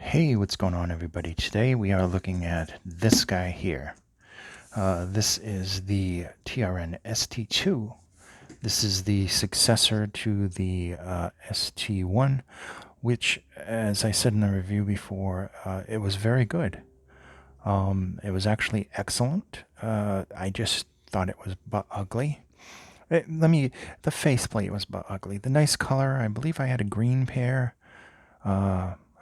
Hey, what's going on, everybody? Today we are looking at this guy here. This is the Trn St2. This is the successor to the St1, which, as I said in the review before, it was very good. It was actually excellent. I just thought it was butt ugly. The faceplate was butt ugly. The nice color, I believe I had a green pair.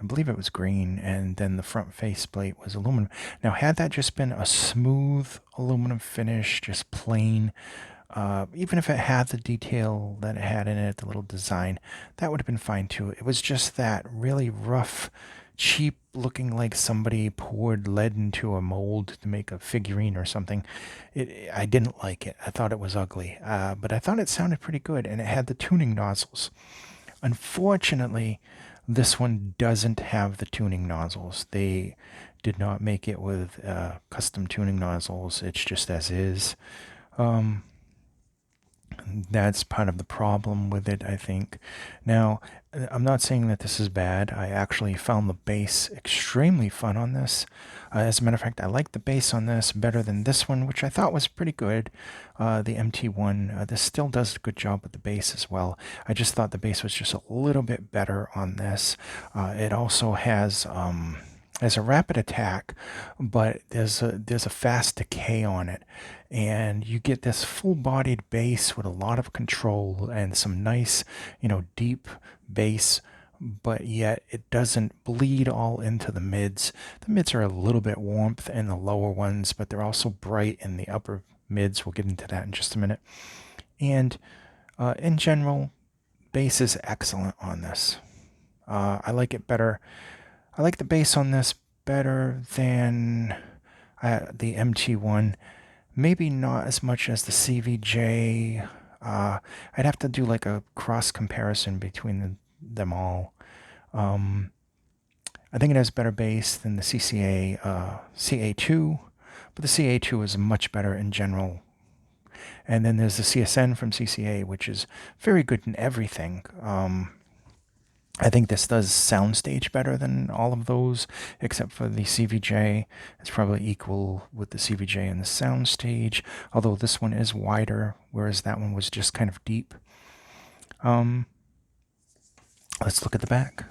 I believe it was green, and then the front faceplate was aluminum. Now, had that just been a smooth aluminum finish, just plain, even if it had the detail that it had in it, the little design, that would have been fine too. It was just that really rough, cheap looking, like somebody poured lead into a mold to make a figurine or something. I didn't like it. I thought it was ugly, but I thought it sounded pretty good, and it had the tuning nozzles. Unfortunately, this one doesn't have the tuning nozzles. They did not make it with custom tuning nozzles. It's just as is. Um, that's part of the problem with it, I think. Now, I'm not saying that this is bad. I actually found the bass extremely fun on this. As a matter of fact, I like the bass on this better than this one, which I thought was pretty good. The MT1, this still does a good job with the bass as well. I just thought the bass was just a little bit better on this. It also has a rapid attack, but there's a fast decay on it, and you get this full-bodied bass with a lot of control and some nice, deep bass, but yet it doesn't bleed all into the mids. The mids are a little bit warmth in the lower ones, but they're also bright in the upper mids. We'll get into that in just a minute. And in general, bass is excellent on this. I like it better. I like the bass on this better than the MT1. Maybe not as much as the CVJ. I'd have to do like a cross comparison between them all. I think it has better bass than the CA2, but the CA2 is much better in general. And then there's the CSN from CCA, which is very good in everything. I think this does soundstage better than all of those, except for the CVJ. It's probably equal with the CVJ and the soundstage, although this one is wider, whereas that one was just kind of deep. Let's look at the back.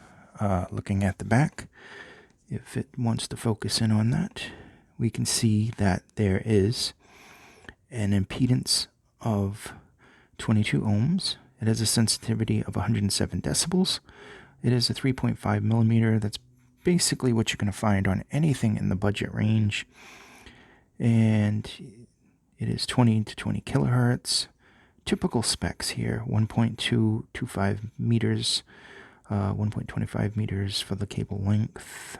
Looking at the back, if it wants to focus in on that, we can see that there is an impedance of 22 ohms. It has a sensitivity of 107 decibels. It is a 3.5 millimeter. That's basically what you're going to find on anything in the budget range. And it is 20 to 20 kilohertz. Typical specs here, 1.225 meters, 1.25 meters for the cable length.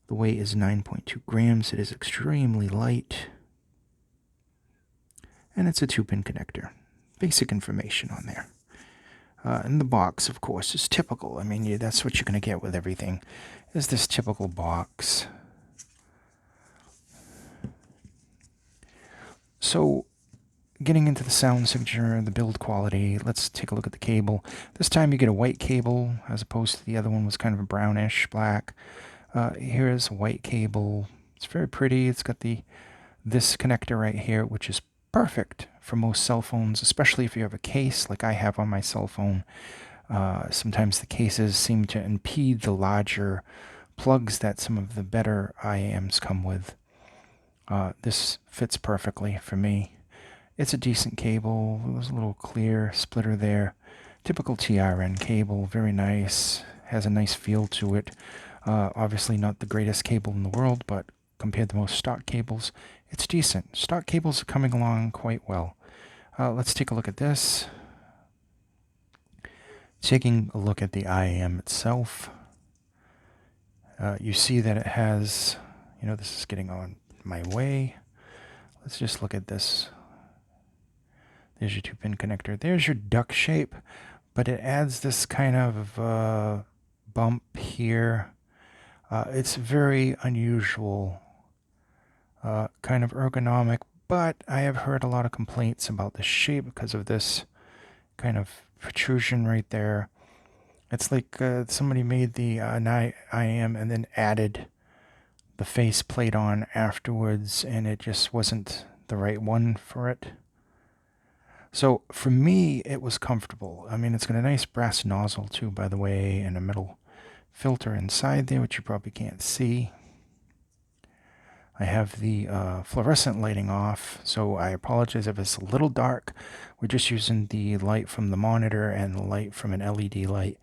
The weight is 9.2 grams. It is extremely light. And it's a 2-pin connector. Basic information on there. And the box, of course, is typical. I mean, that's what you're going to get with everything, is this typical box. So, getting into the sound signature, the build quality, let's take a look at the cable. This time you get a white cable, as opposed to the other one was kind of a brownish black. Here's a white cable. It's very pretty. It's got this connector right here, which is perfect for most cell phones, especially if you have a case like I have on my cell phone. Sometimes the cases seem to impede the larger plugs that some of the better IAMs come with. This fits perfectly for me. It's a decent cable. There's a little clear splitter there. Typical TRN cable, very nice. Has a nice feel to it. Obviously not the greatest cable in the world, but compared to most stock cables, it's decent. Stock cables are coming along quite well. Let's take a look at this. Taking a look at the IAM itself, you see that it has, this is getting on my way. Let's just look at this. There's your 2-pin connector. There's your duck shape, but it adds this kind of bump here. It's very unusual, kind of ergonomic, but I have heard a lot of complaints about the shape because of this kind of protrusion right there. It's like somebody made the IM and then added the face plate on afterwards, and it just wasn't the right one for it. So for me, it was comfortable. I mean, it's got a nice brass nozzle too, by the way, and a metal filter inside there, which you probably can't see. I have the fluorescent lighting off, so I apologize if it's a little dark. We're just using the light from the monitor and the light from an LED light,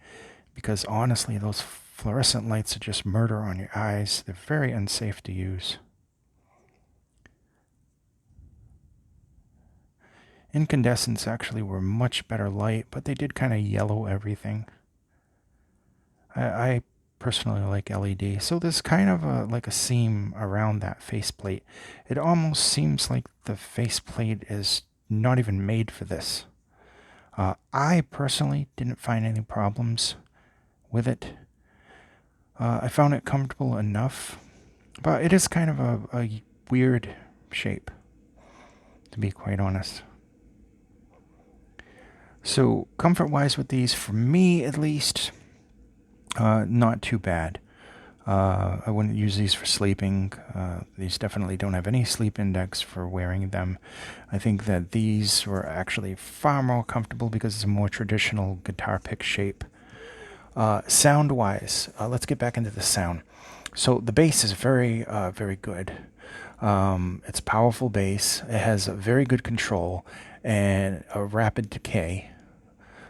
because honestly, those fluorescent lights are just murder on your eyes. They're very unsafe to use. Incandescents actually were much better light, but they did kind of yellow everything. I personally like LED. So there's kind of like a seam around that faceplate. It almost seems like the faceplate is not even made for this. I personally didn't find any problems with it. I found it comfortable enough, but it is kind of a weird shape, to be quite honest. So comfort-wise with these, for me at least, not too bad. I wouldn't use these for sleeping. These definitely don't have any sleep index for wearing them. I think that these were actually far more comfortable because it's a more traditional guitar pick shape. Sound-wise, let's get back into the sound. So the bass is very, very good. It's powerful bass. It has a very good control and a rapid decay.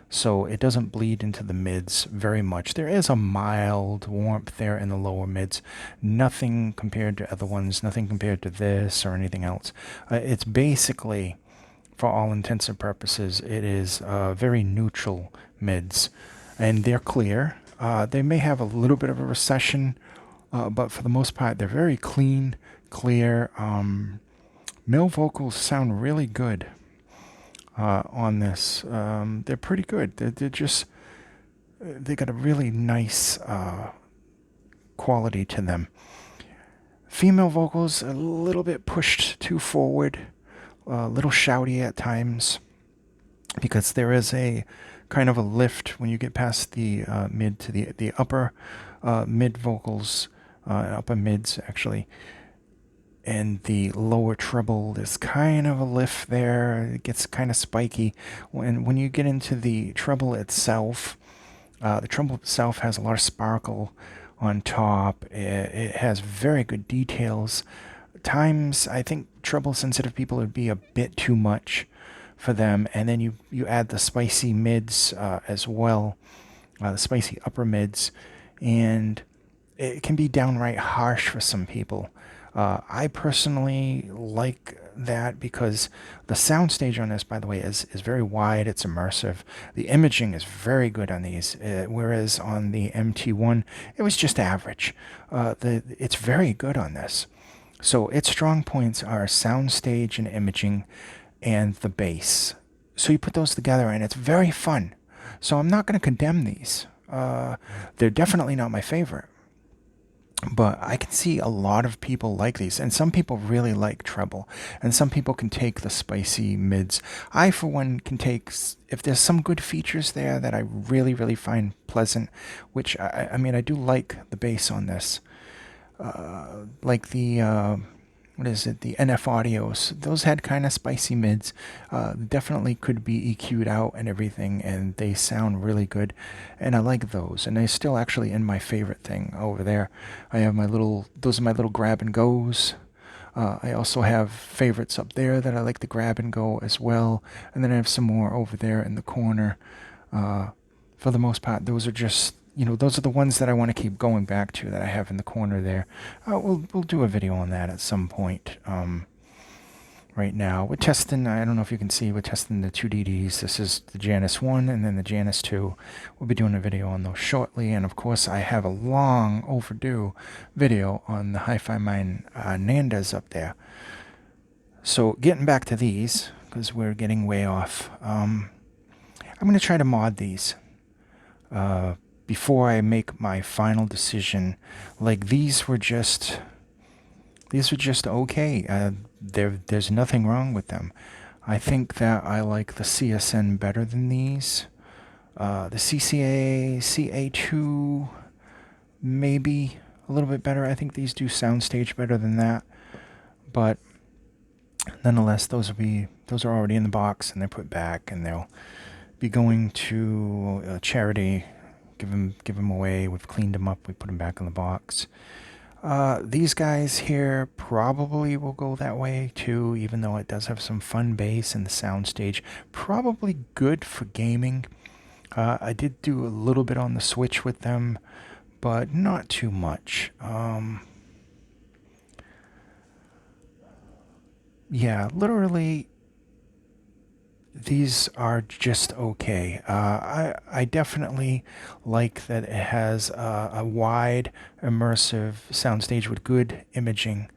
So it doesn't bleed into the mids very much. There is a mild warmth there in the lower mids. Nothing compared to other ones, nothing compared to this or anything else. It's basically, for all intents and purposes, it is very neutral mids. And they're clear. They may have a little bit of a recession, but for the most part, they're very clean, clear. Male vocals sound really good on this. They're pretty good. They're just, they got a really nice quality to them. Female vocals a little bit pushed too forward, a little shouty at times, because there is a kind of a lift when you get past the mid to the upper mid vocals, upper mids actually, and the lower treble. There's kind of a lift there. It gets kind of spiky. When you get into the treble itself, the treble itself has a lot of sparkle on top. It has very good details. Times I think treble sensitive people would be a bit too much for them, and then you add the spicy mids as well, the spicy upper mids, and it can be downright harsh for some people. I personally like that because the soundstage on this, by the way, is very wide. It's immersive. The imaging is very good on these, whereas on the MT1, it was just average. It's very good on this. So its strong points are soundstage and imaging and the bass. So you put those together and it's very fun. So I'm not going to condemn these. They're definitely not my favorite. But I can see a lot of people like these, and some people really like treble, and some people can take the spicy mids. I, for one, can take, if there's some good features there that I really, really find pleasant, which, I mean, I do like the bass on this. Like the what is it, the NF audios, those had kind of spicy mids. Definitely could be EQ'd out and everything, and they sound really good, and I like those, and they're still actually in my favorite thing over there. I have my little, those are my little grab and goes. I also have favorites up there that I like to grab and go as well, and then I have some more over there in the corner. For the most part, those are just, those are the ones that I want to keep going back to that I have in the corner there. We'll do a video on that at some point. Right now, we're testing, I don't know if you can see, we're testing the two DDs. This is the Janus 1 and then the Janus 2. We'll be doing a video on those shortly. And of course, I have a long overdue video on the Hi-Fi Mind Nandas up there. So getting back to these, because we're getting way off, I'm going to try to mod these before I make my final decision. Like these were just okay. There's nothing wrong with them. I think that I like the CSN better than these. The CCA CA2 maybe a little bit better. I think these do soundstage better than that, but nonetheless, those are already in the box and they're put back, and they'll be going to a charity. Give them away. We've cleaned them up. We put them back in the box. These guys here probably will go that way too, even though it does have some fun bass in the soundstage. Probably good for gaming. I did do a little bit on the Switch with them, but not too much. Yeah, literally, these are just okay. I definitely like that it has a wide, immersive soundstage with good imaging.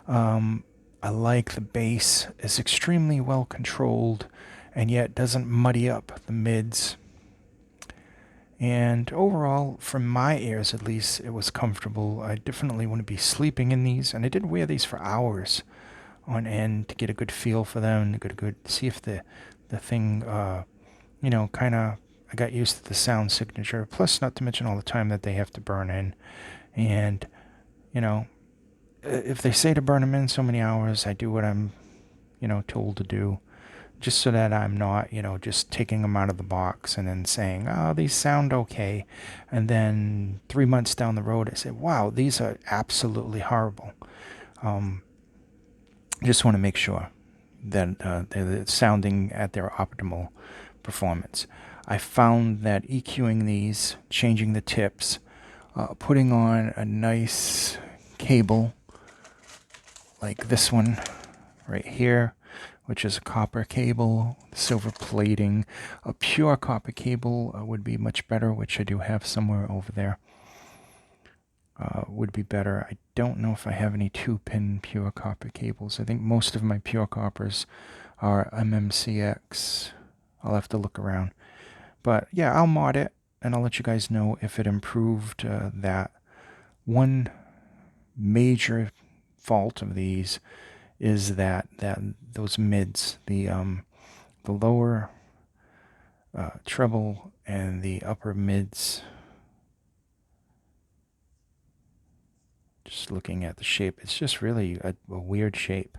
I like the bass is extremely well controlled, and yet doesn't muddy up the mids. And overall, from my ears at least, it was comfortable. I definitely wouldn't be sleeping in these, and I did wear these for hours on end to get a good feel for them, to get a good see if the thing, kind of. I got used to the sound signature. Plus, not to mention all the time that they have to burn in, and you know, if they say to burn them in so many hours, I do what I'm, told to do, just so that I'm not, just taking them out of the box and then saying, oh, these sound okay, and then 3 months down the road, I say, wow, these are absolutely horrible. Um, just want to make sure that they're sounding at their optimal performance. I found that EQing these, changing the tips, putting on a nice cable like this one right here, which is a copper cable, silver plating. A pure copper cable would be much better, which I do have somewhere over there. Would be better. I don't know if I have any 2-pin pure copper cables. I think most of my pure coppers are MMCX. I'll have to look around. But yeah, I'll mod it, and I'll let you guys know if it improved that. One major fault of these is that those mids, the lower treble and the upper mids. Just looking at the shape, it's just really a weird shape.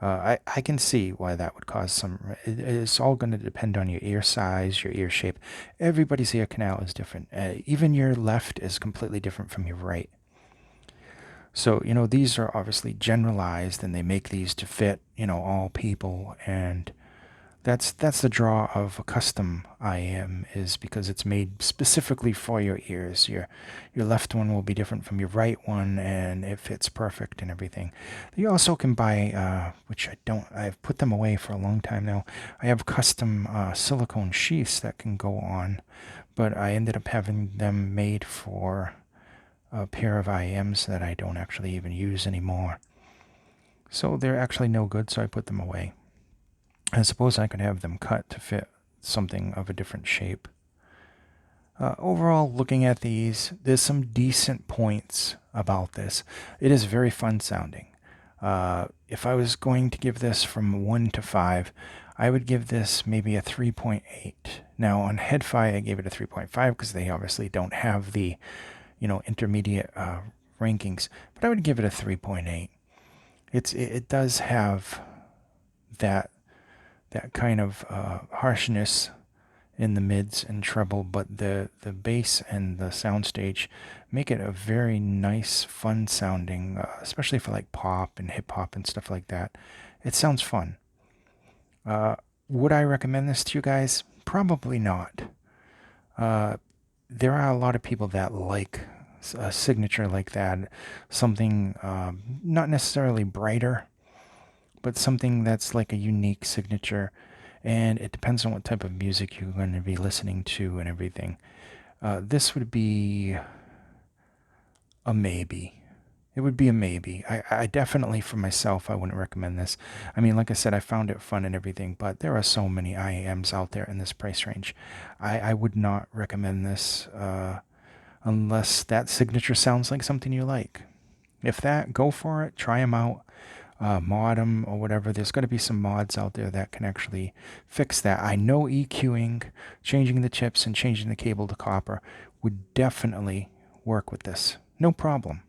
I can see why that would cause some. It's all going to depend on your ear size, your ear shape. Everybody's ear canal is different. Even your left is completely different from your right. So, these are obviously generalized, and they make these to fit, all people. And that's the draw of a custom IM, is because it's made specifically for your ears. Your left one will be different from your right one, and it fits perfect and everything. You also can buy, which I've put them away for a long time now. I have custom silicone sheaths that can go on, but I ended up having them made for a pair of IMs that I don't actually even use anymore. So they're actually no good, so I put them away. I suppose I could have them cut to fit something of a different shape. Overall, looking at these, there's some decent points about this. It is very fun sounding. If I was going to give this from 1 to 5, I would give this maybe a 3.8. Now, on HeadFi, I gave it a 3.5 because they obviously don't have the intermediate rankings, but I would give it a 3.8. It does have that kind of harshness in the mids and treble, but the bass and the soundstage make it a very nice, fun sounding, especially for like pop and hip hop and stuff like that. It sounds fun. Would I recommend this to you guys? Probably not. There are a lot of people that like a signature like that, something not necessarily brighter, but something that's like a unique signature. And it depends on what type of music you're going to be listening to and everything. This would be a maybe. It would be a maybe. I definitely, for myself, I wouldn't recommend this. I mean, like I said, I found it fun and everything, but there are so many IAMs out there in this price range. I would not recommend this unless that signature sounds like something you like. If that, go for it. Try them out. mod them or whatever. There's got to be some mods out there that can actually fix that. I know EQing, changing the chips and changing the cable to copper would definitely work with this. No problem.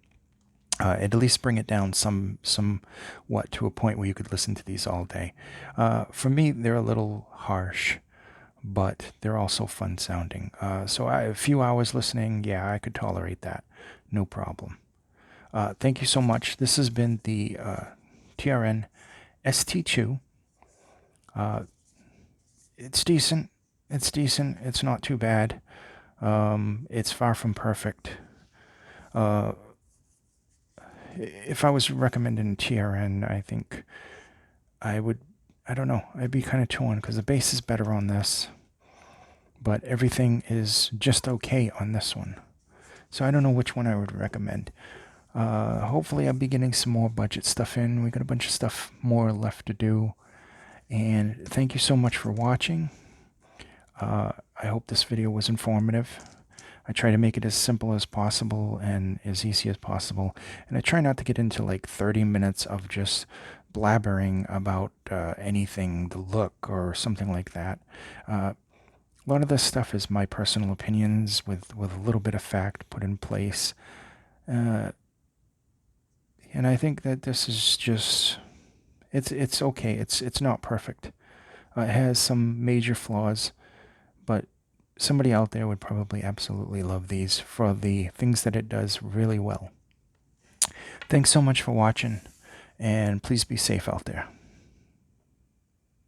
At least bring it down somewhat to a point where you could listen to these all day. For me, they're a little harsh, but they're also fun sounding. So a few hours listening, yeah, I could tolerate that. No problem. Thank you so much. This has been the Trn St2. It's decent. It's decent. It's not too bad. It's far from perfect. If I was recommending TRN, I think I don't know, I'd be kind of torn because the bass is better on this, but everything is just okay on this one. So I don't know which one I would recommend. Hopefully I'll be getting some more budget stuff in. We got a bunch of stuff more left to do. And thank you so much for watching. I hope this video was informative. I try to make it as simple as possible and as easy as possible. And I try not to get into like 30 minutes of just blabbering about anything, the look or something like that. A lot of this stuff is my personal opinions with a little bit of fact put in place. And I think that this is just, it's okay. It's not perfect. It has some major flaws, but somebody out there would probably absolutely love these for the things that it does really well. Thanks so much for watching, and please be safe out there.